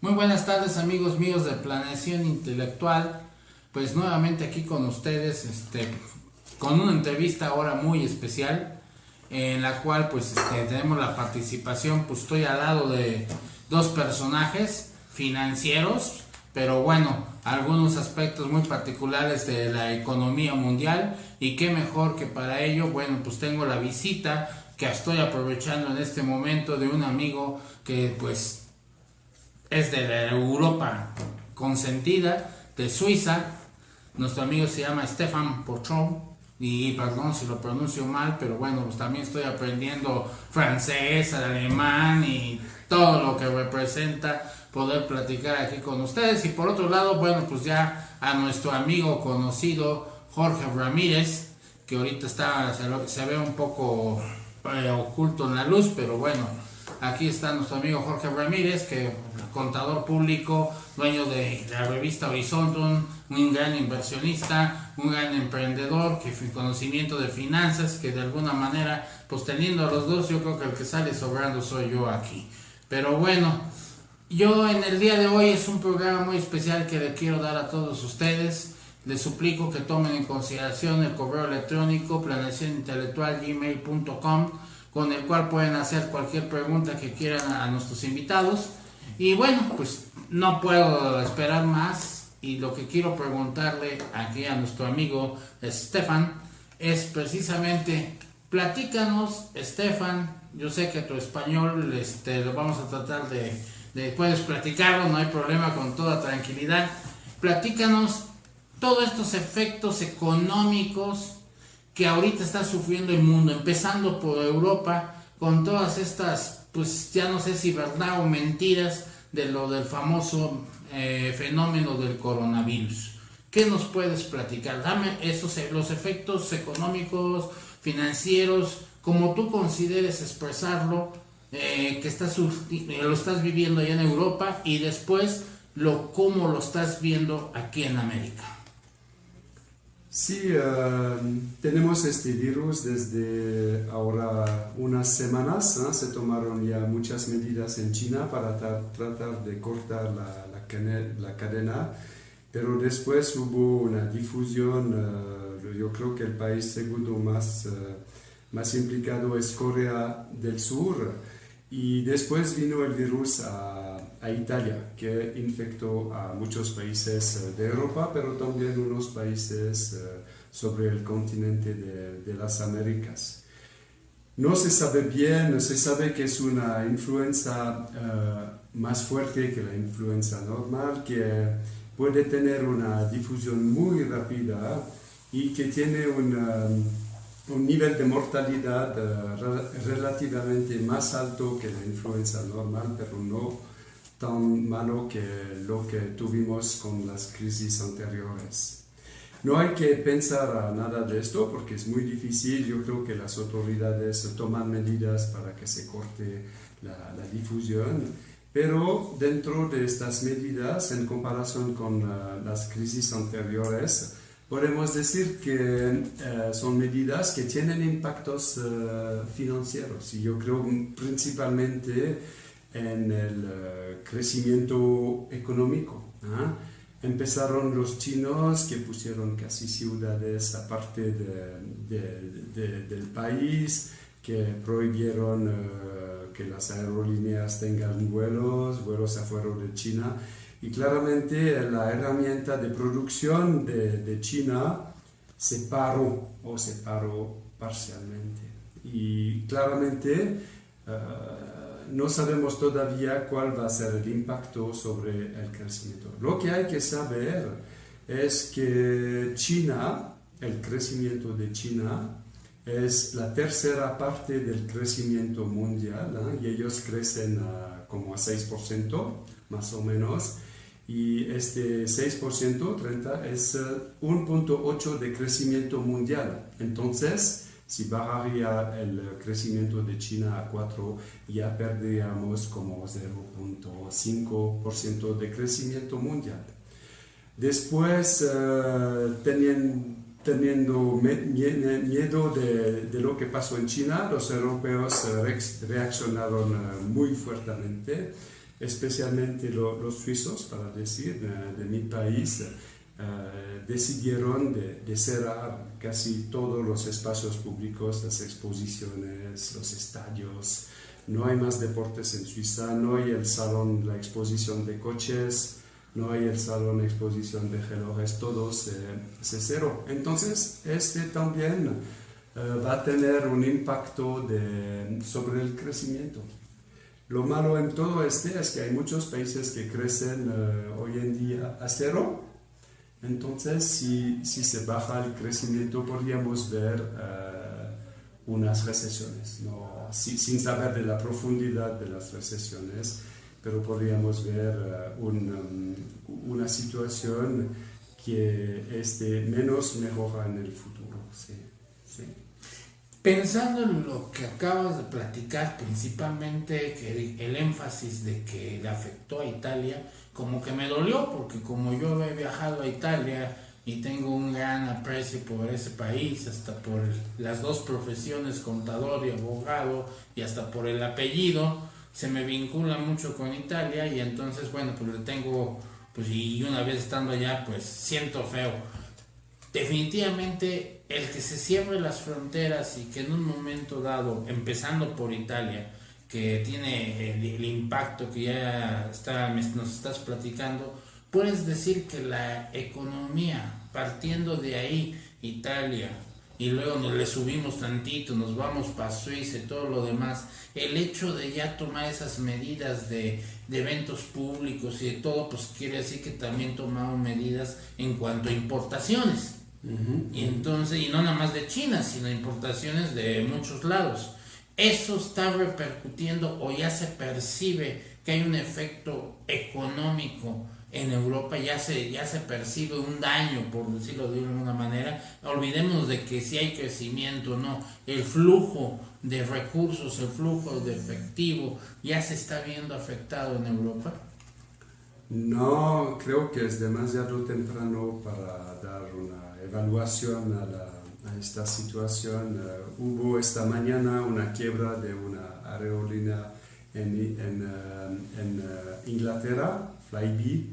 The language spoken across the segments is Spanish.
Muy buenas tardes, amigos míos de Planeación Intelectual. Pues nuevamente aquí con ustedes, con una entrevista ahora muy especial, en la cual tenemos la participación. Pues estoy al lado de dos personajes financieros, pero bueno, algunos aspectos muy particulares de la economía mundial, y qué mejor que para ello, bueno, pues tengo la visita que estoy aprovechando en este momento de un amigo que pues es de la Europa consentida, de Suiza. Nuestro amigo se llama Stefan Pochon, y perdón si lo pronuncio mal, pero bueno, pues también estoy aprendiendo francés, alemán y todo lo que representa poder platicar aquí con ustedes. Y por otro lado, bueno, pues ya a nuestro amigo conocido Jorge Ramírez, que ahorita se ve un poco oculto en la luz, pero bueno, aquí está nuestro amigo Jorge Ramírez, que contador público, dueño de la revista Horizontum, un gran inversionista, un gran emprendedor, que conocimiento de finanzas, que de alguna manera, pues teniendo a los dos, yo creo que el que sale sobrando soy yo aquí. Pero bueno, yo en el día de hoy es un programa muy especial que le quiero dar a todos ustedes. Les suplico que tomen en consideración el correo electrónico planeacionintelectual@gmail.com, con el cual pueden hacer cualquier pregunta que quieran a nuestros invitados. Y bueno, pues no puedo esperar más, y lo que quiero preguntarle aquí a nuestro amigo Stefan es precisamente: platícanos, Stefan. Yo sé que tu español lo vamos a tratar de puedes platicarlo, no hay problema, con toda tranquilidad. Platícanos todos estos efectos económicos que ahorita está sufriendo el mundo, empezando por Europa, con todas estas, pues ya no sé si verdad o mentiras, de lo del famoso fenómeno del coronavirus. ¿Qué nos puedes platicar? Dame los efectos económicos, financieros, como tú consideres expresarlo, lo estás viviendo allá en Europa, y después cómo lo estás viendo aquí en América. Sí, tenemos este virus desde ahora unas semanas. Se tomaron ya muchas medidas en China para tratar de cortar la cadena, pero después hubo una difusión. Yo creo que el país segundo más implicado es Corea del Sur, y después vino el virus a Italia, que infectó a muchos países de Europa, pero también unos países sobre el continente de las Américas. No se sabe bien, se sabe que es una influenza más fuerte que la influenza normal, que puede tener una difusión muy rápida y que tiene un nivel de mortalidad relativamente más alto que la influenza normal, pero no tan malo que lo que tuvimos con las crisis anteriores. No hay que pensar nada de esto porque es muy difícil. Yo creo que las autoridades toman medidas para que se corte la difusión, pero dentro de estas medidas, en comparación con las crisis anteriores, podemos decir que son medidas que tienen impactos financieros, y yo creo principalmente en el crecimiento económico. Empezaron los chinos, que pusieron casi ciudades aparte del país, que prohibieron que las aerolíneas tengan vuelos afuera de China. Y claramente la herramienta de producción de China se paró parcialmente. Y claramente no sabemos todavía cuál va a ser el impacto sobre el crecimiento. Lo que hay que saber es que el crecimiento de China es la tercera parte del crecimiento mundial, y ellos crecen como a 6%, más o menos. Y este 6%, 30, es 1.8 de crecimiento mundial. Entonces, si bajaría el crecimiento de China a 4, ya perderíamos como 0.5% de crecimiento mundial. Después, teniendo miedo de lo que pasó en China, los europeos reaccionaron muy fuertemente. especialmente los suizos, para decir, de mi país, decidieron de cerrar casi todos los espacios públicos, las exposiciones, los estadios. No hay más deportes en Suiza, no hay el salón, la exposición de coches, no hay el salón de exposición de relojes, todo se cerró. Entonces, también va a tener un impacto sobre el crecimiento. Lo malo en todo es que hay muchos países que crecen hoy en día a cero. Entonces, si se baja el crecimiento, podríamos ver unas recesiones, ¿no? Sin saber de la profundidad de las recesiones, pero podríamos ver una situación que menos mejora en el futuro. Sí, sí. Pensando en lo que acabas de platicar, principalmente que el énfasis de que le afectó a Italia, como que me dolió, porque como yo he viajado a Italia y tengo un gran aprecio por ese país, hasta por las dos profesiones, contador y abogado, y hasta por el apellido, se me vincula mucho con Italia, y entonces, bueno, pues le tengo, pues, y una vez estando allá, pues siento feo. Definitivamente el que se cierren las fronteras y que en un momento dado, empezando por Italia, que tiene el impacto que ya nos estás platicando, puedes decir que la economía, partiendo de ahí, Italia, y luego le subimos tantito, nos vamos para Suiza y todo lo demás, el hecho de ya tomar esas medidas de eventos públicos y de todo, pues quiere decir que también tomamos medidas en cuanto a importaciones. Y entonces, y no nada más de China, sino importaciones de muchos lados. Eso está repercutiendo, o ya se percibe que hay un efecto económico en Europa, ya se percibe un daño, por decirlo de alguna manera. Olvidemos de que si hay crecimiento, no, el flujo de recursos, el flujo de efectivo ya se está viendo afectado en Europa. No, creo que es demasiado temprano para dar una evaluación a esta situación. Hubo esta mañana una quiebra de una aerolínea en Inglaterra, Flybe,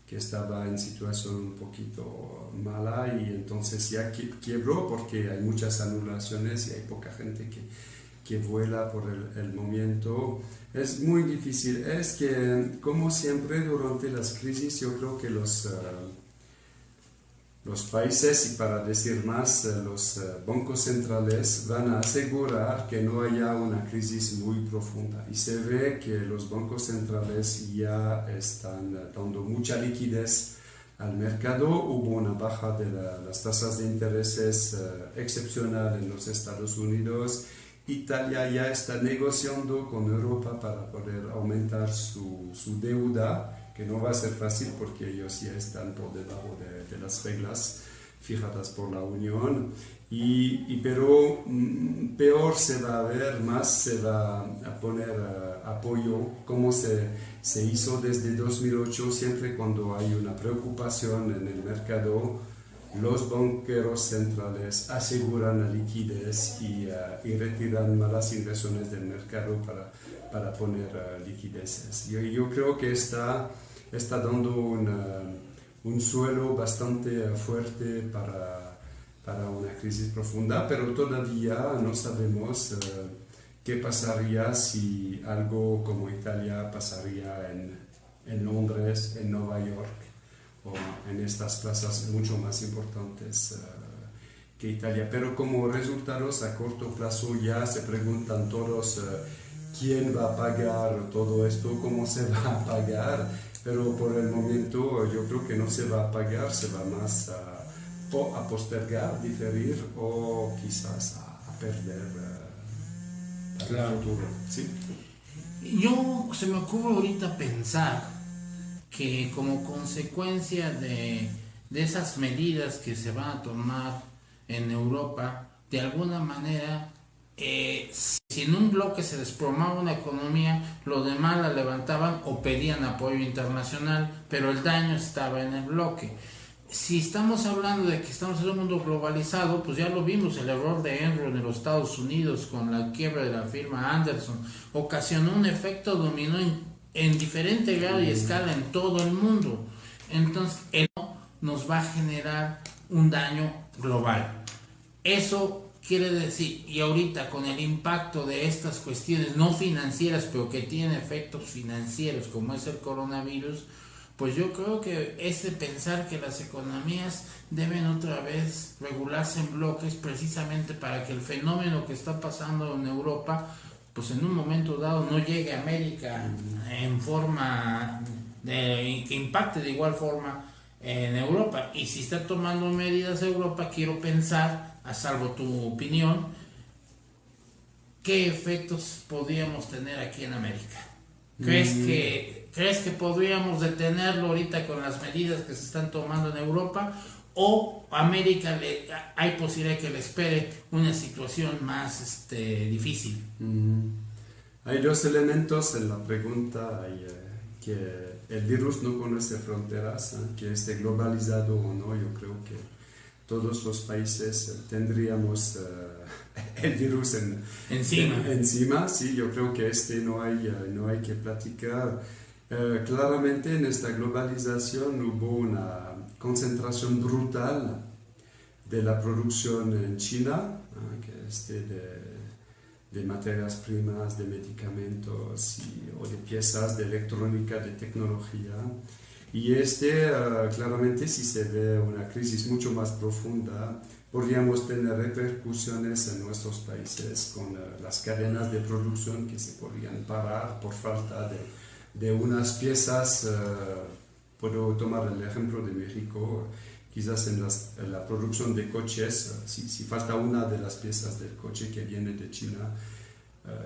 que estaba en situación un poquito mala, y entonces ya quebró porque hay muchas anulaciones y hay poca gente que vuela por el momento. Es muy difícil. Es que, como siempre, durante las crisis, yo creo que los países, y para decir más, los bancos centrales van a asegurar que no haya una crisis muy profunda. Y se ve que los bancos centrales ya están dando mucha liquidez al mercado. Hubo una baja de las tasas de intereses excepcional en los Estados Unidos. Italia ya está negociando con Europa para poder aumentar su deuda, que no va a ser fácil porque ellos ya están por debajo de las reglas fijadas por la Unión. Pero peor se va a ver, más se va a poner apoyo, como se hizo desde 2008, siempre cuando hay una preocupación en el mercado. Los banqueros centrales aseguran la liquidez y retiran malas inversiones del mercado para poner liquideces. Yo creo que está dando un suelo bastante fuerte para una crisis profunda, pero todavía no sabemos qué pasaría si algo como Italia pasaría en Londres, en Nueva York, o en estas plazas mucho más importantes que Italia. Pero como resultados a corto plazo ya se preguntan todos quién va a pagar todo esto, cómo se va a pagar, pero por el momento yo creo que no se va a pagar, se va más a postergar, diferir o quizás a perder Claro. el futuro. ¿Sí? Se me ocurre ahorita pensar que como consecuencia de esas medidas que se van a tomar en Europa, de alguna manera, si en un bloque se desplomaba una economía, los demás la levantaban o pedían apoyo internacional, pero el daño estaba en el bloque. Si estamos hablando de que estamos en un mundo globalizado, pues ya lo vimos, el error de Enron en los Estados Unidos con la quiebra de la firma Anderson ocasionó un efecto dominó en diferente grado y escala en todo el mundo. Entonces, nos va a generar un daño global. Eso quiere decir, y ahorita con el impacto de estas cuestiones no financieras, pero que tienen efectos financieros, como es el coronavirus, pues yo creo que es de pensar que las economías deben otra vez regularse en bloques, precisamente para que el fenómeno que está pasando en Europa, pues en un momento dado no llegue a América en forma que impacte de igual forma en Europa. Y si está tomando medidas Europa, quiero pensar, a salvo tu opinión, ¿qué efectos podríamos tener aquí en América? ¿Crees que podríamos detenerlo ahorita con las medidas que se están tomando en Europa? ¿O América hay posibilidad que le espere una situación más difícil? Hay dos elementos en la pregunta. Hay, que el virus no conoce fronteras, que esté globalizado o no. Yo creo que todos los países tendríamos el virus encima. Sí, yo creo que no hay que platicar. Claramente en esta globalización hubo una concentración brutal de la producción en China, que de materias primas, de medicamentos o de piezas de electrónica, de tecnología. Y claramente si se ve una crisis mucho más profunda, podríamos tener repercusiones en nuestros países con las cadenas de producción que se podrían parar por falta de unas piezas. Puedo tomar el ejemplo de México, quizás en la producción de coches, si falta una de las piezas del coche que viene de China,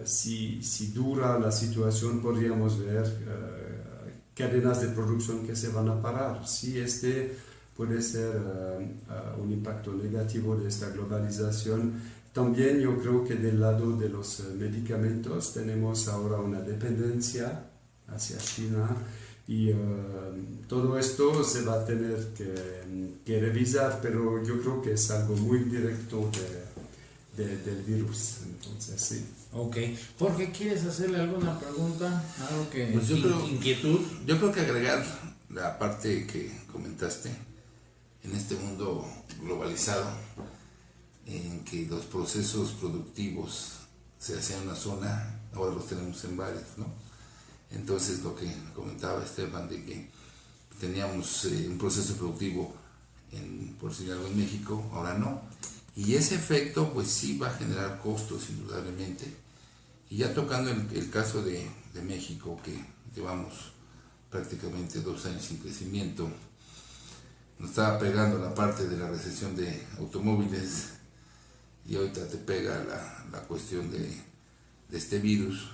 si dura la situación, podríamos ver cadenas de producción que se van a parar. Sí, puede ser un impacto negativo de esta globalización. También yo creo que del lado de los medicamentos tenemos ahora una dependencia hacia China y todo esto se va a tener que revisar, pero yo creo que es algo muy directo del virus. Entonces, sí. Ok. Jorge, ¿quieres hacerle alguna pregunta? ¿Algo que pues inquietud? Yo creo que agregar la parte que comentaste, en este mundo globalizado, en que los procesos productivos se hacían en una zona, ahora los tenemos en varias, ¿no? Entonces, lo que comentaba Estefan, de que teníamos un proceso productivo, por decir algo, en México, ahora no. Y ese efecto, pues sí va a generar costos, indudablemente. Y ya tocando el caso de México, que llevamos prácticamente 2 años sin crecimiento, nos estaba pegando la parte de la recesión de automóviles, y ahorita te pega la cuestión de este virus,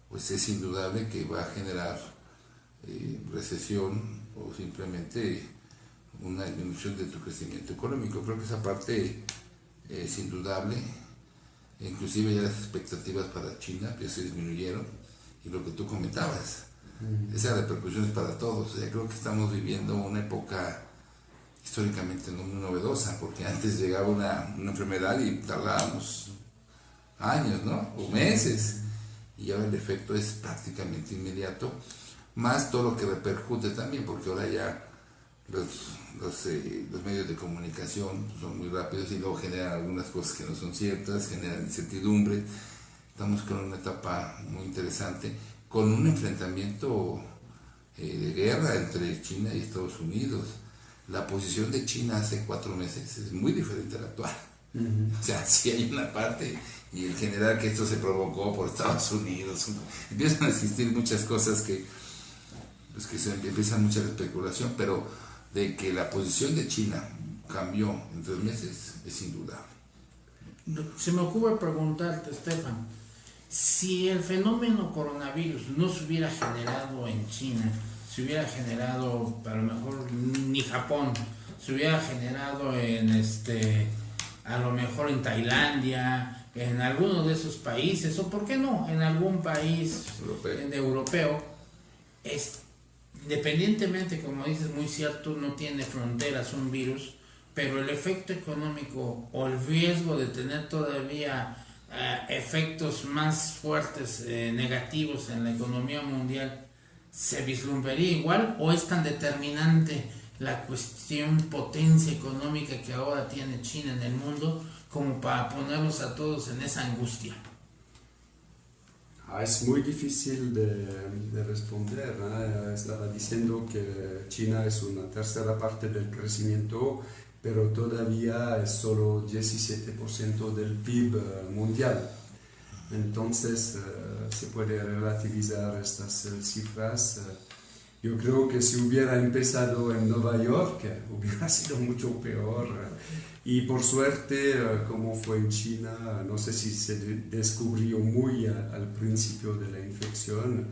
pues es indudable que va a generar recesión o simplemente una disminución de tu crecimiento económico. Creo que esa parte es indudable. Inclusive ya las expectativas para China ya se disminuyeron, y lo que tú comentabas, esas repercusiones para todos. Ya creo que estamos viviendo una época históricamente no muy novedosa, porque antes llegaba una enfermedad y tardábamos años, ¿no? O meses, y ahora el efecto es prácticamente inmediato, más todo lo que repercute también, porque ahora ya los medios de comunicación son muy rápidos y luego generan algunas cosas que no son ciertas, generan incertidumbre. Estamos con una etapa muy interesante, con un enfrentamiento de guerra entre China y Estados Unidos. La posición de China hace 4 meses es muy diferente a la actual. O sea, sí hay una parte, y el general que esto se provocó por Estados Unidos, empiezan a existir muchas cosas que se empiezan mucha especulación, pero de que la posición de China cambió en 3 meses es indudable. Se me ocurre preguntarte, Estefan, si el fenómeno coronavirus no se hubiera generado en China, se hubiera generado a lo mejor ni Japón, se hubiera generado a lo mejor en Tailandia, en alguno de esos países, o por qué no, en algún país europeo, independientemente, como dices, muy cierto, no tiene fronteras un virus, pero el efecto económico o el riesgo de tener todavía efectos más fuertes, negativos en la economía mundial, ¿se vislumbraría igual o es tan determinante la cuestión potencia económica que ahora tiene China en el mundo como para ponerlos a todos en esa angustia? Es muy difícil de responder, ¿no? Estaba diciendo que China es una tercera parte del crecimiento, pero todavía es solo 17% del PIB mundial. Entonces se puede relativizar estas cifras. Yo creo que si hubiera empezado en Nueva York hubiera sido mucho peor. Y por suerte, como fue en China, no sé si se descubrió muy al principio de la infección,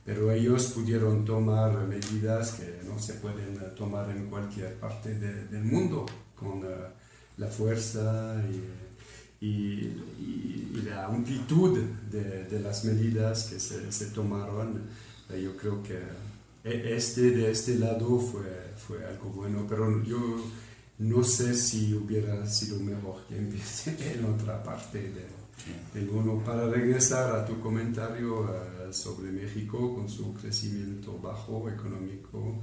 pero ellos pudieron tomar medidas que no se pueden tomar en cualquier parte del mundo, con la fuerza y la amplitud de las medidas que se tomaron. Yo creo que de este lado fue algo bueno, pero yo no sé si hubiera sido mejor que empiece en otra parte del mundo. Para regresar a tu comentario sobre México con su crecimiento bajo económico,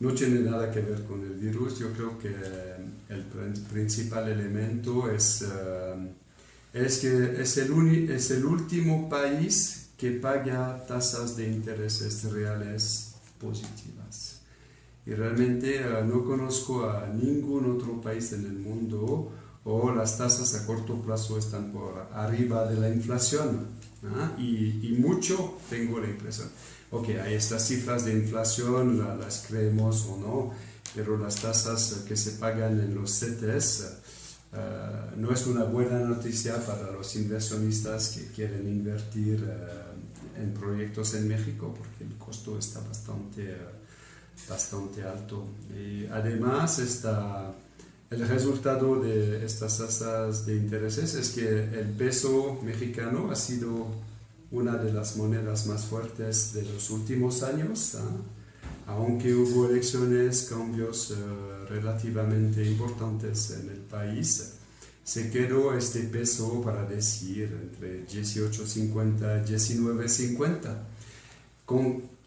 no tiene nada que ver con el virus. Yo creo que el principal elemento es que es el último país que paga tasas de intereses reales positivas. Y realmente no conozco a ningún otro país en el mundo o las tasas a corto plazo están por arriba de la inflación, ¿no? Y mucho tengo la impresión. Ok, hay estas cifras de inflación, las creemos o no, pero las tasas que se pagan en los CETES no es una buena noticia para los inversionistas que quieren invertir en proyectos en México, porque el costo está bastante alto. Y además, el resultado de estas tasas de intereses es que el peso mexicano ha sido una de las monedas más fuertes de los últimos años, aunque hubo elecciones, cambios relativamente importantes en el país. Se quedó este peso, para decir, entre 18.50 y 19.50,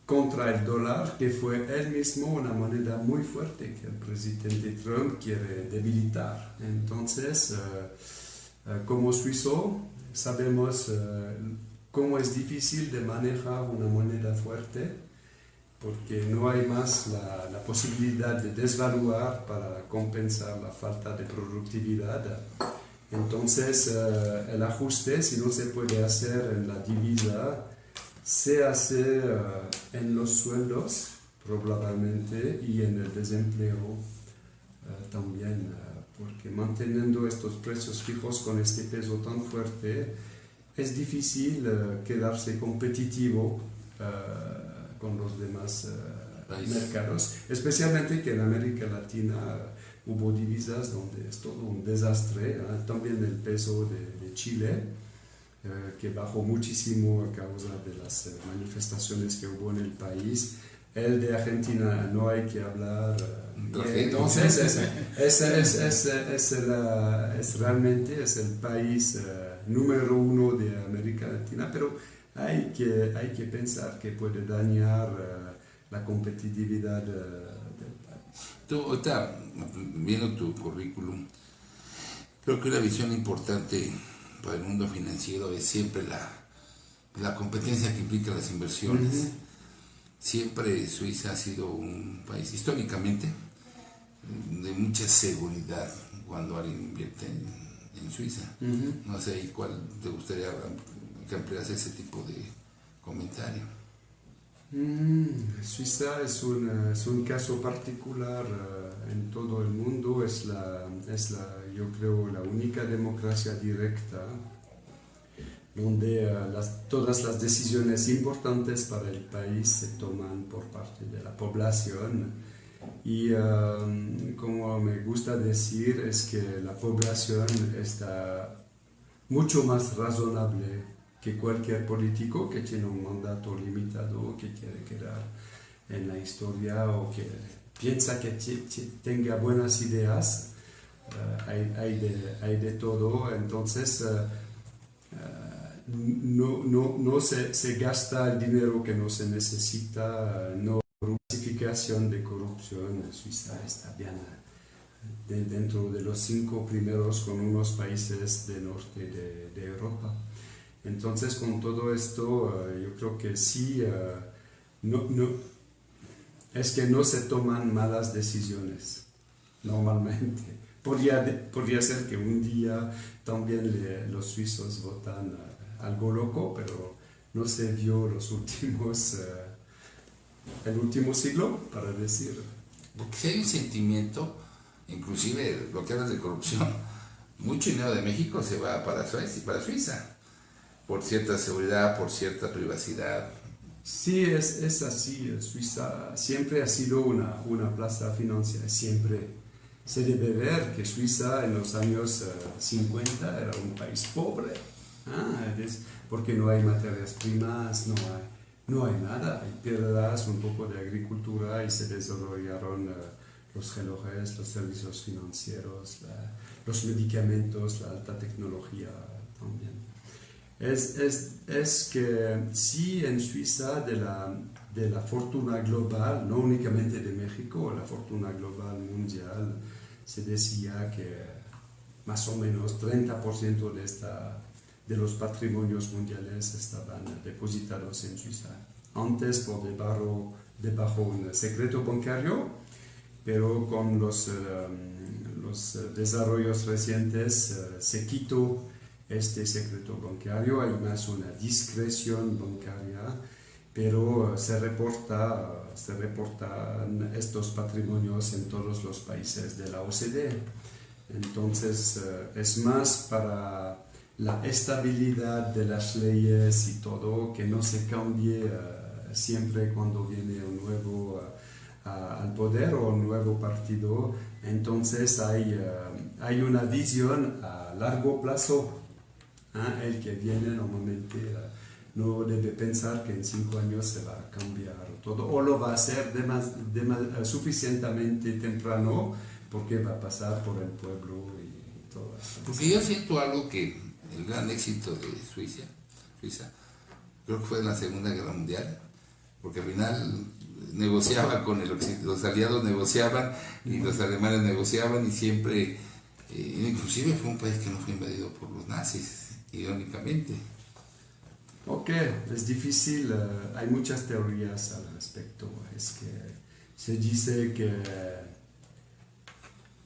contra el dólar, que fue él mismo una moneda muy fuerte que el presidente Trump quiere debilitar. Entonces, como suizo, sabemos cómo es difícil de manejar una moneda fuerte, porque no hay más la posibilidad de desvaluar para compensar la falta de productividad. Entonces, el ajuste, si no se puede hacer en la divisa, se hace en los sueldos, probablemente, y en el desempleo también, porque manteniendo estos precios fijos con este peso tan fuerte, es difícil quedarse competitivo con los demás mercados, especialmente que en América Latina hubo divisas donde es todo un desastre, también el peso de Chile, que bajó muchísimo a causa de las manifestaciones que hubo en el país. El de Argentina no hay que hablar. Entonces realmente es el país número uno de América Latina, pero hay que pensar que puede dañar la competitividad del país. Tú, ahorita, viendo tu currículum, creo que la visión importante para el mundo financiero es siempre la competencia que implica las inversiones. Uh-huh. Siempre Suiza ha sido un país históricamente de mucha seguridad cuando alguien invierte en Suiza. Uh-huh. No sé cuál te gustaría que ampliase ese tipo de comentario. Suiza es un caso particular en todo el mundo. Es yo creo, la única democracia directa donde todas las decisiones importantes para el país se toman por parte de la población. Y como me gusta decir, es que la población está mucho más razonable que cualquier político que tiene un mandato limitado, que quiere quedar en la historia o que piensa que tenga buenas ideas. Hay de todo. Entonces no se gasta el dinero que no se necesita, no clasificación de corrupción. Suiza está bien dentro de los 5 primeros con unos países del norte de Europa. Entonces, con todo esto, yo creo que sí, es que no se toman malas decisiones normalmente. Podría ser que un día también los suizos votan algo loco, pero no se vio el último siglo, para decir. Porque si hay un sentimiento, inclusive lo que hablas de corrupción, mucho dinero de México se va para Suiza, por cierta seguridad, por cierta privacidad. Sí, es así. Suiza siempre ha sido una plaza financiera, siempre. Se debe ver que Suiza en los años 50 era un país pobre, porque no hay materias primas, no hay nada, hay piedras, un poco de agricultura y se desarrollaron los relojes, los servicios financieros, los medicamentos, la alta tecnología también. Es que sí, en Suiza de la fortuna global, no únicamente de México, la fortuna global mundial, se decía que más o menos 30% de los patrimonios mundiales estaban depositados en Suiza. Antes por debajo un secreto bancario, pero con los desarrollos recientes se quitó este secreto bancario, hay más una discreción bancaria, pero se reportan estos patrimonios en todos los países de la OCDE. Entonces es más para la estabilidad de las leyes y todo, que no se cambie siempre cuando viene un nuevo al poder o un nuevo partido. Entonces hay una visión a largo plazo. El que viene normalmente no debe pensar que en 5 años se va a cambiar todo, o lo va a hacer suficientemente temprano, porque va a pasar por el pueblo y todo eso. Porque yo siento algo que el gran éxito de Suiza, creo que fue en la Segunda Guerra Mundial, porque al final negociaba con los aliados negociaban y los alemanes negociaban y siempre, inclusive fue un país que no fue invadido por los nazis, irónicamente. Ok, es difícil, hay muchas teorías al respecto. Es que se dice que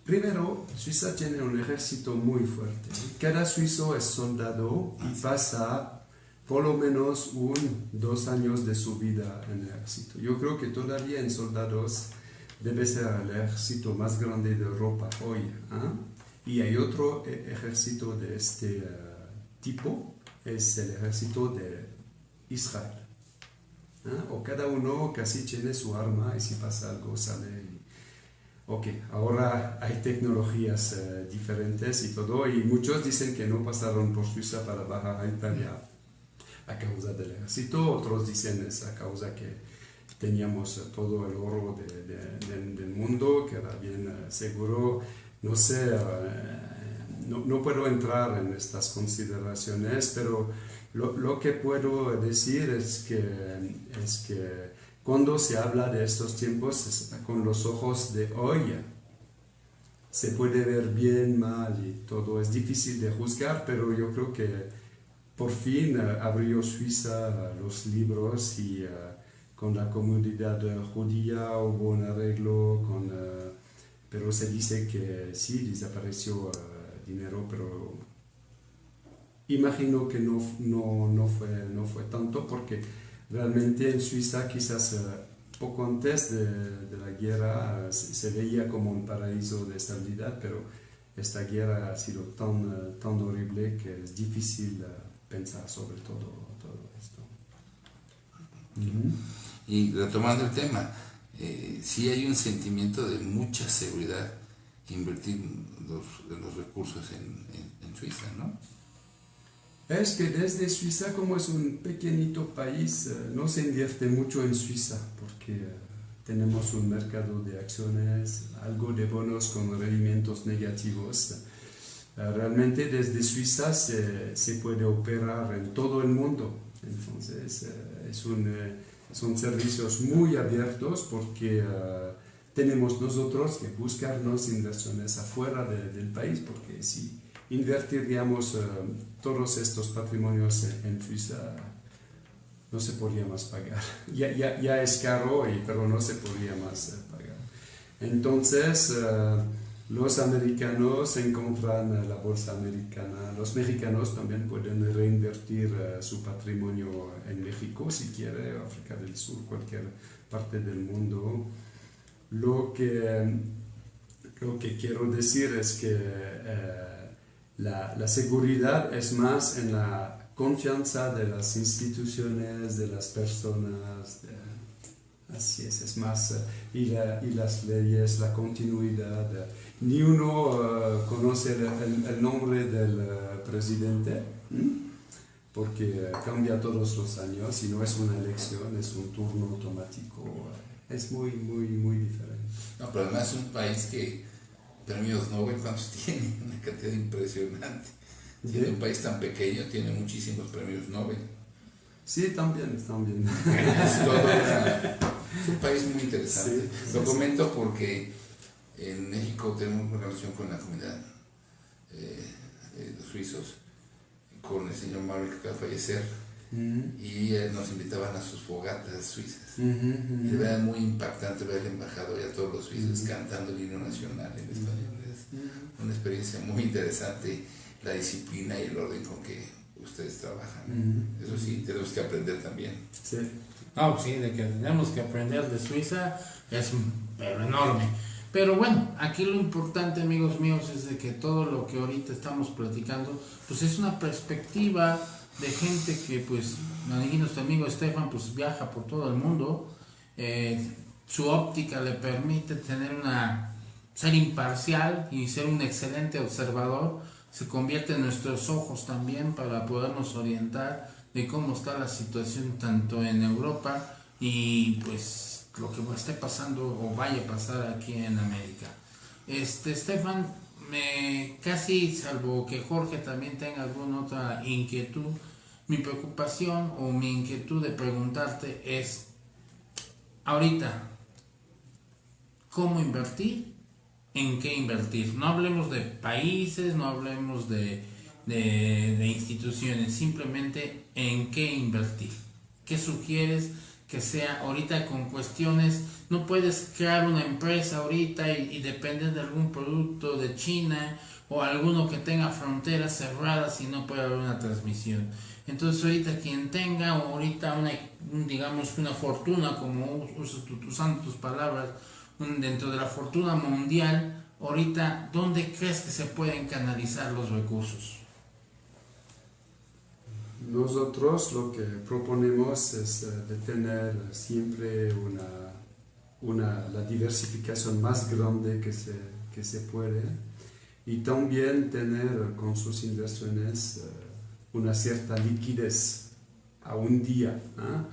primero, Suiza tiene un ejército muy fuerte. Cada suizo es soldado y pasa por lo menos 2 años de su vida en el ejército. Yo creo que todavía en soldados debe ser el ejército más grande de Europa hoy. Y hay otro ejército de este tipo, es el ejército de Israel. O cada uno casi tiene su arma y si pasa algo sale. Ok, ahora hay tecnologías diferentes y todo, y muchos dicen que no pasaron por Suiza para bajar a Italia a causa del ejército, otros dicen es a causa que teníamos todo el oro del mundo, que era bien seguro. No sé, no puedo entrar en estas consideraciones, pero lo que puedo decir es que cuando se habla de estos tiempos con los ojos de hoy, se puede ver bien, mal y todo. Es difícil de juzgar, pero yo creo que por fin abrió Suiza los libros y con la comunidad judía hubo un arreglo, pero se dice que sí, desapareció dinero, pero imagino que no fue tanto, porque realmente en Suiza quizás poco antes de la guerra se veía como un paraíso de estabilidad, pero esta guerra ha sido tan horrible que es difícil pensar sobre todo esto. Y retomando el tema, sí hay un sentimiento de mucha seguridad invertir los recursos en Suiza, ¿no? Es que desde Suiza, como es un pequeñito país, no se invierte mucho en Suiza, porque tenemos un mercado de acciones, algo de bonos con rendimientos negativos. realmente desde Suiza se puede operar en todo el mundo. Entonces, son servicios muy abiertos porque tenemos nosotros que buscarnos inversiones afuera del país, porque si invertiríamos todos estos patrimonios en Suiza, no se podría más pagar. Ya es caro, pero no se podría más pagar. Entonces, los americanos encuentran la bolsa americana. Los mexicanos también pueden reinvertir su patrimonio en México, si quiere, África del Sur, cualquier parte del mundo. Lo que quiero decir es que la seguridad es más en la confianza de las instituciones, de las personas, así es más, y las leyes, la continuidad. Ni uno conoce el nombre del presidente, porque cambia todos los años, y no es una elección, es un turno automático. Es muy, muy, muy diferente. No, pero además es un país que premios Nobel, ¿cuántos tiene? Una cantidad impresionante. Siendo un país tan pequeño, tiene muchísimos premios Nobel. Sí, también. Es un país muy interesante. Lo comento porque en México tenemos una relación con la comunidad de los suizos, con el señor Mario que acaba de fallecer, y nos invitaban a sus fogatas suizas. Y de verdad muy impactante ver al embajador y a todos los suizos cantando el himno nacional en español. Es una experiencia muy interesante, la disciplina y el orden con que ustedes trabajan. Eso sí, tenemos que aprender también. Sí. No, sí, de que tenemos que aprender de Suiza es pero enorme. Pero bueno, aquí lo importante, amigos míos, es de que todo lo que ahorita estamos platicando, pues es una perspectiva de gente que, pues, nuestro amigo Estefan, pues viaja por todo el mundo. Su óptica le permite ser imparcial y ser un excelente observador. Se convierte en nuestros ojos también para podernos orientar de cómo está la situación tanto en Europa y pues lo que esté pasando o vaya a pasar aquí en América. Estefan, casi salvo que Jorge también tenga alguna otra inquietud, mi preocupación o mi inquietud de preguntarte es ahorita, ¿cómo invertir? ¿En qué invertir? No hablemos de países, no hablemos de instituciones, simplemente en qué invertir. ¿Qué sugieres que sea ahorita con cuestiones? No puedes crear una empresa ahorita y depender de algún producto de China o alguno que tenga fronteras cerradas y no puede haber una transmisión. Entonces ahorita quien tenga ahorita una fortuna, como usando tus palabras, dentro de la fortuna mundial, ahorita, ¿dónde crees que se pueden canalizar los recursos? Nosotros lo que proponemos es de tener siempre la diversificación más grande que se puede, y también tener con sus inversiones una cierta liquidez a un día, ¿eh?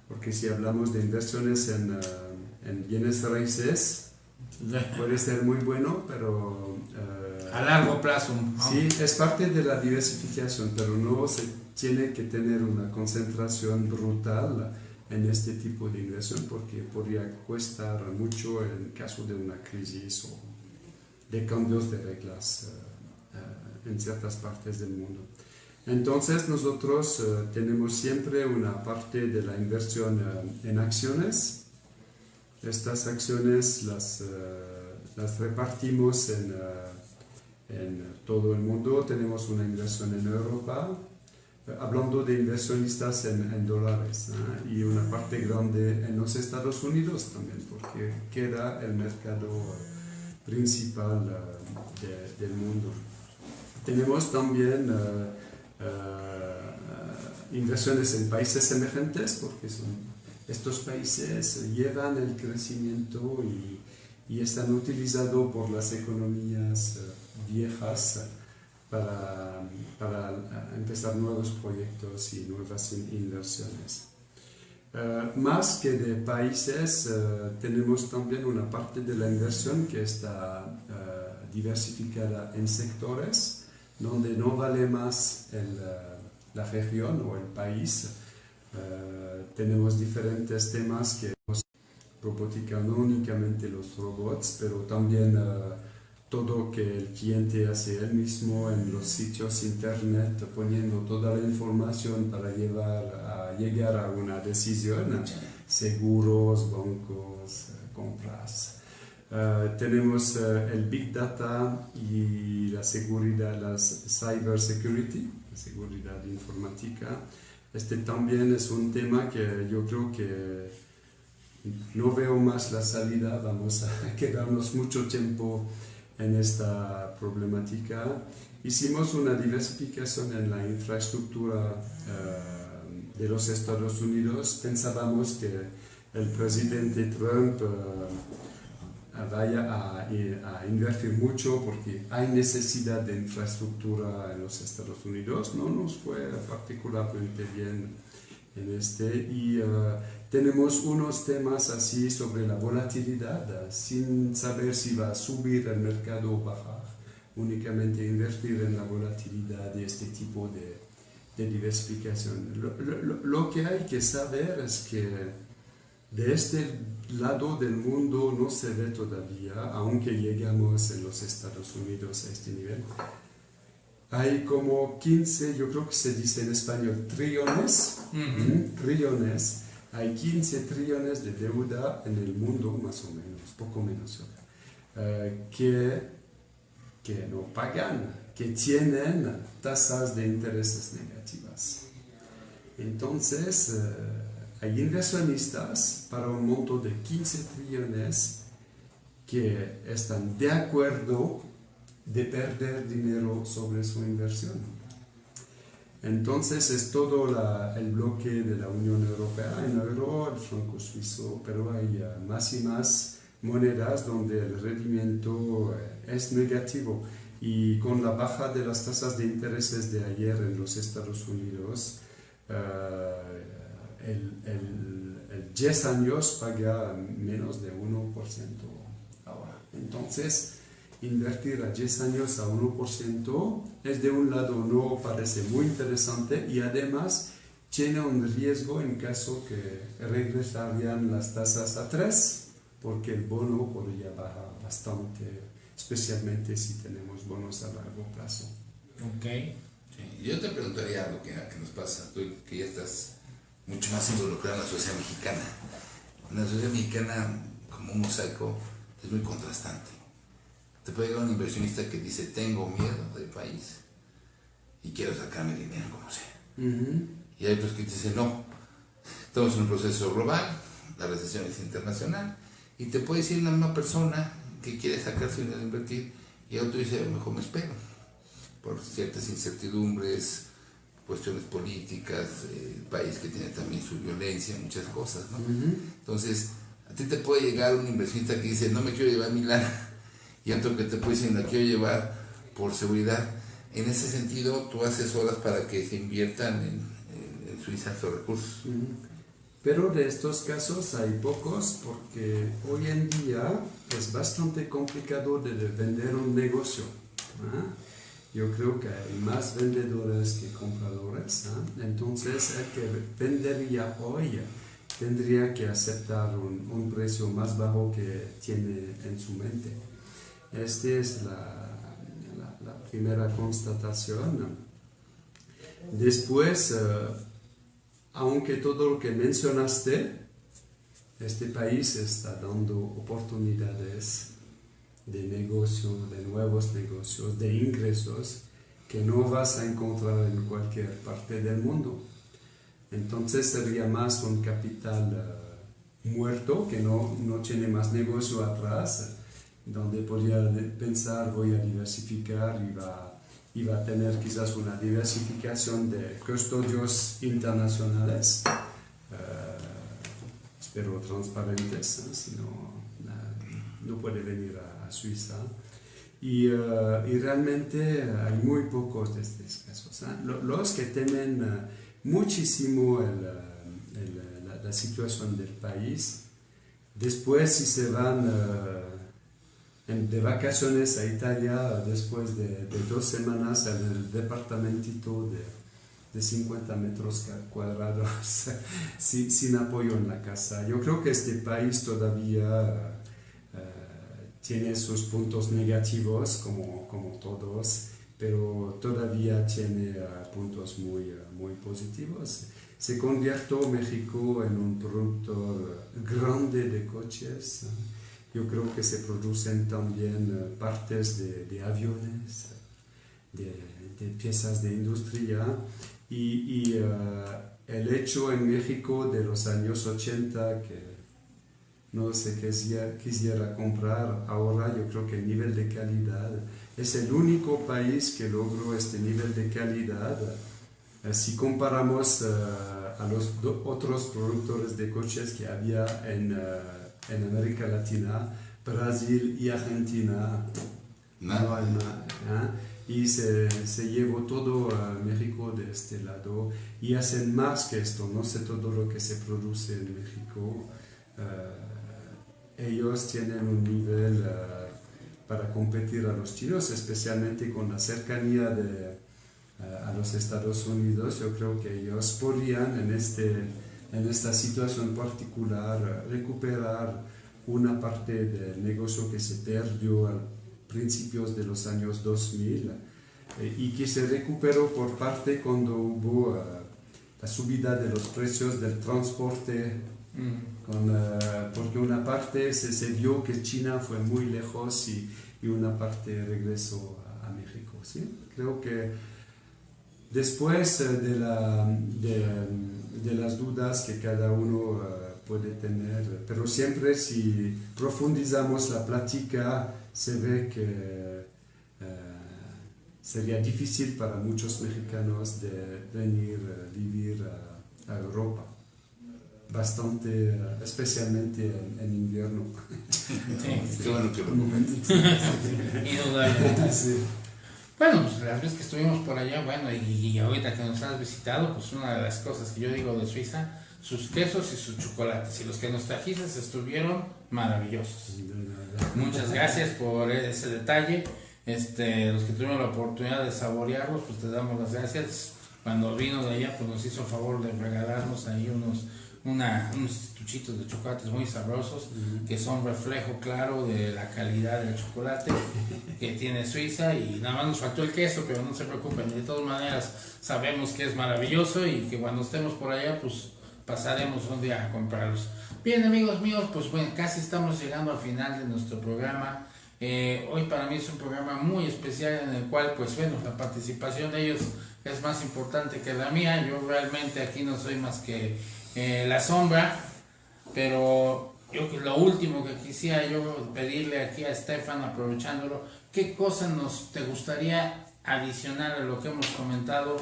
Porque si hablamos de inversiones en bienes raíces, puede ser muy bueno, pero a largo plazo, ¿no? Sí, es parte de la diversificación, pero no se tiene que tener una concentración brutal en este tipo de inversión, porque podría costar mucho en caso de una crisis o de cambios de reglas en ciertas partes del mundo. Entonces nosotros tenemos siempre una parte de la inversión en acciones. Estas acciones las repartimos en todo el mundo. Tenemos una inversión en Europa, hablando de inversionistas en dólares, y una parte grande en los Estados Unidos también, porque queda el mercado principal del mundo. Tenemos también inversiones en países emergentes, porque estos países llevan el crecimiento y están utilizados por las economías viejas para empezar nuevos proyectos y nuevas inversiones. Más que de países, tenemos también una parte de la inversión que está diversificada en sectores. donde no vale más la región o el país. Tenemos diferentes temas que robótica, no únicamente los robots, pero también todo que el cliente hace él mismo en los sitios internet, poniendo toda la información para llegar a una decisión, seguros, bancos, compras. Tenemos el Big Data y la seguridad, la Cyber Security, la seguridad informática. Este también es un tema que yo creo que no veo más la salida, vamos a quedarnos mucho tiempo en esta problemática. Hicimos una diversificación en la infraestructura de los Estados Unidos. Pensábamos que el presidente Trump vaya a invertir mucho porque hay necesidad de infraestructura en los Estados Unidos. No nos fue particularmente bien en y tenemos unos temas así sobre la volatilidad, sin saber si va a subir el mercado o bajar. Únicamente invertir en la volatilidad y este tipo de diversificación. Lo que hay que saber es que de este lado del mundo no se ve todavía, aunque llegamos en los Estados Unidos a este nivel. Hay como 15, yo creo que se dice en español, trillones, trillones. Hay 15 trillones de deuda en el mundo, más o menos, poco menos, que no pagan, que tienen tasas de intereses negativas. Entonces, hay inversionistas para un monto de 15 trillones que están de acuerdo de perder dinero sobre su inversión. Entonces es todo el bloque de la Unión Europea en euro, el franco suizo, pero hay más y más monedas donde el rendimiento es negativo. Y con la baja de las tasas de intereses de ayer en los Estados Unidos, el 10 años paga menos de 1% ahora. Entonces, invertir a 10 años a 1% es de un lado no parece muy interesante y además tiene un riesgo en caso que regresarían las tasas a 3, porque el bono podría bajar bastante, especialmente si tenemos bonos a largo plazo. Ok. Sí, yo te preguntaría algo que nos pasa, tú que ya estás mucho más involucrado en la sociedad mexicana. En la sociedad mexicana, como un mosaico, es muy contrastante. Te puede llegar un inversionista que dice, tengo miedo del país y quiero sacarme dinero como sea. Y hay otros que dicen, no, estamos en un proceso global, la recesión es internacional, y te puede decir la misma persona que quiere sacar su dinero de invertir, y otro dice, mejor me espero, por ciertas incertidumbres, cuestiones políticas, el país que tiene también su violencia, muchas cosas, ¿no? Entonces, a ti te puede llegar un inversionista que dice, no me quiero llevar mi lana, y otro que te puede decir, la quiero llevar por seguridad. En ese sentido, tú asesoras para que se inviertan en Suiza esos recursos. Pero de estos casos hay pocos porque hoy en día es bastante complicado de vender un negocio. Yo creo que hay más vendedores que compradores. Entonces, el que vendería hoy tendría que aceptar un precio más bajo que tiene en su mente. Esta es la primera constatación. Después, aunque todo lo que mencionaste, este país está dando oportunidades de negocio, de nuevos negocios, de ingresos que no vas a encontrar en cualquier parte del mundo. Entonces sería más un capital muerto que no tiene más negocio atrás, donde podría pensar voy a diversificar y va a tener quizás una diversificación de custodios internacionales, espero transparentes, si no puede venir a Suiza. Y realmente hay muy pocos de estos casos. Los que temen muchísimo la situación del país, después si se van de vacaciones a Italia después de 2 semanas en el departamentito de 50 metros cuadrados sin apoyo en la casa. Yo creo que este país todavía tiene sus puntos negativos como todos, pero todavía tiene puntos muy positivos. Se convirtió México en un productor grande de coches. Yo creo que se producen también partes de aviones, de piezas de industria y el hecho en México de los años 80 que no se quisiera comprar, ahora yo creo que el nivel de calidad es el único país que logró este nivel de calidad. Si comparamos a los otros productores de coches que había en América Latina, Brasil y Argentina, no hay nada, y se llevó todo a México de este lado y hacen más que esto, no sé todo lo que se produce en México. Ellos tienen un nivel para competir a los chinos, especialmente con la cercanía a los Estados Unidos. Yo creo que ellos podrían en esta situación particular recuperar una parte del negocio que se perdió a principios de los años 2000 y que se recuperó por parte cuando hubo la subida de los precios del transporte, porque una parte se vio que China fue muy lejos y una parte regresó a México. ¿Sí? Creo que después de las dudas que cada uno puede tener, pero siempre si profundizamos la plática se ve que sería difícil para muchos mexicanos de venir a vivir a Europa, bastante, especialmente en invierno. Sí, qué bueno que lo comentas. Sí. Bueno, pues las veces que estuvimos por allá, bueno, y ahorita que nos has visitado, pues una de las cosas que yo digo de Suiza, sus quesos y sus chocolates, y los que nos trajiste estuvieron maravillosos. Muchas gracias por ese detalle. Los que tuvimos la oportunidad de saborearlos, pues te damos las gracias. Cuando vino de allá, pues nos hizo el favor de regalarnos ahí unos estuchitos de chocolates muy sabrosos, que son reflejo claro de la calidad del chocolate que tiene Suiza, y nada más nos faltó el queso, pero no se preocupen, de todas maneras sabemos que es maravilloso y que cuando estemos por allá pues pasaremos un día a comprarlos. Bien, amigos míos, pues bueno, casi estamos llegando al final de nuestro programa. Hoy para mí es un programa muy especial en el cual pues bueno, la participación de ellos es más importante que la mía. Yo realmente aquí no soy más que la sombra, pero yo lo último que quisiera yo pedirle aquí a Stefan, aprovechándolo, ¿qué cosa te gustaría adicionar a lo que hemos comentado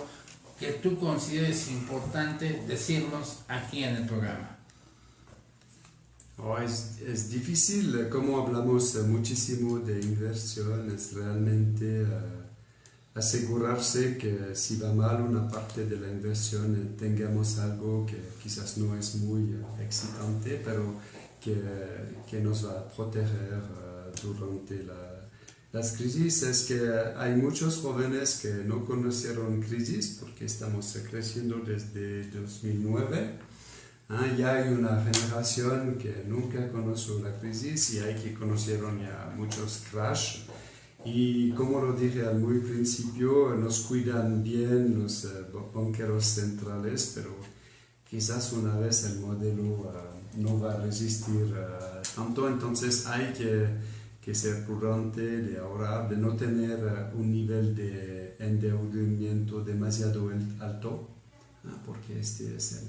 que tú consideres importante decirnos aquí en el programa? Es difícil, como hablamos muchísimo de inversión, es realmente asegurarse que si va mal una parte de la inversión tengamos algo que quizás no es muy excitante, pero que nos va a proteger durante las crisis. Es que hay muchos jóvenes que no conocieron crisis porque estamos creciendo desde 2009. Ya hay una generación que nunca conoció la crisis y hay que conocieron ya muchos crash. Y como lo dije al muy principio, nos cuidan bien los banqueros centrales, pero quizás una vez el modelo no va a resistir tanto, entonces hay que ser prudente de ahorrar, de no tener un nivel de endeudamiento demasiado alto, porque este es el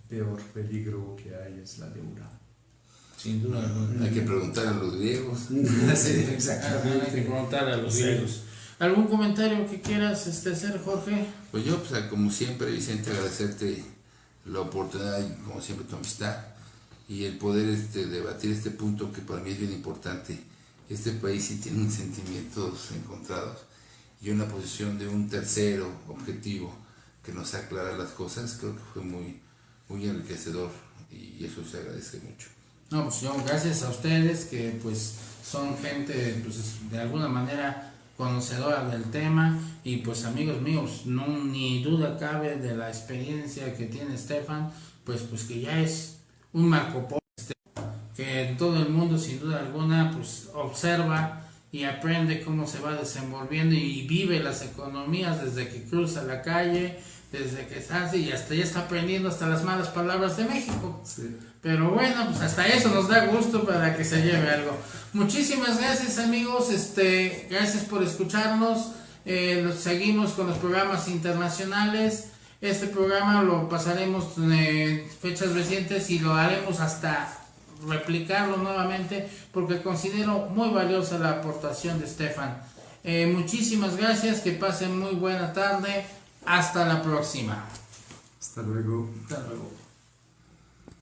peor peligro que hay, es la deuda. Sin duda. Hay que preguntar a los griegos. Sí, exactamente. Hay que preguntar a los griegos. ¿Algún comentario que quieras hacer, Jorge? Pues yo, pues, como siempre, Vicente, agradecerte la oportunidad y como siempre tu amistad y el poder debatir este punto que para mí es bien importante. Este país sí tiene sentimientos encontrados y una posición de un tercero objetivo que nos aclara las cosas, creo que fue muy enriquecedor y eso se agradece mucho. No, pues yo, gracias a ustedes que pues son gente pues de alguna manera conocedora del tema y pues amigos míos, no ni duda cabe de la experiencia que tiene Estefan, pues que ya es un Marco Polo, que todo el mundo sin duda alguna pues observa y aprende cómo se va desenvolviendo y vive las economías desde que cruza la calle, desde que se hace y hasta ya está aprendiendo hasta las malas palabras de México. Sí. Pero bueno, pues hasta eso nos da gusto para que se lleve algo. Muchísimas gracias amigos, gracias por escucharnos. Seguimos con los programas internacionales. Este programa lo pasaremos en fechas recientes y lo haremos hasta replicarlo nuevamente porque considero muy valiosa la aportación de Estefan. Muchísimas gracias, que pasen muy buena tarde. Hasta la próxima. Hasta luego. Hasta luego.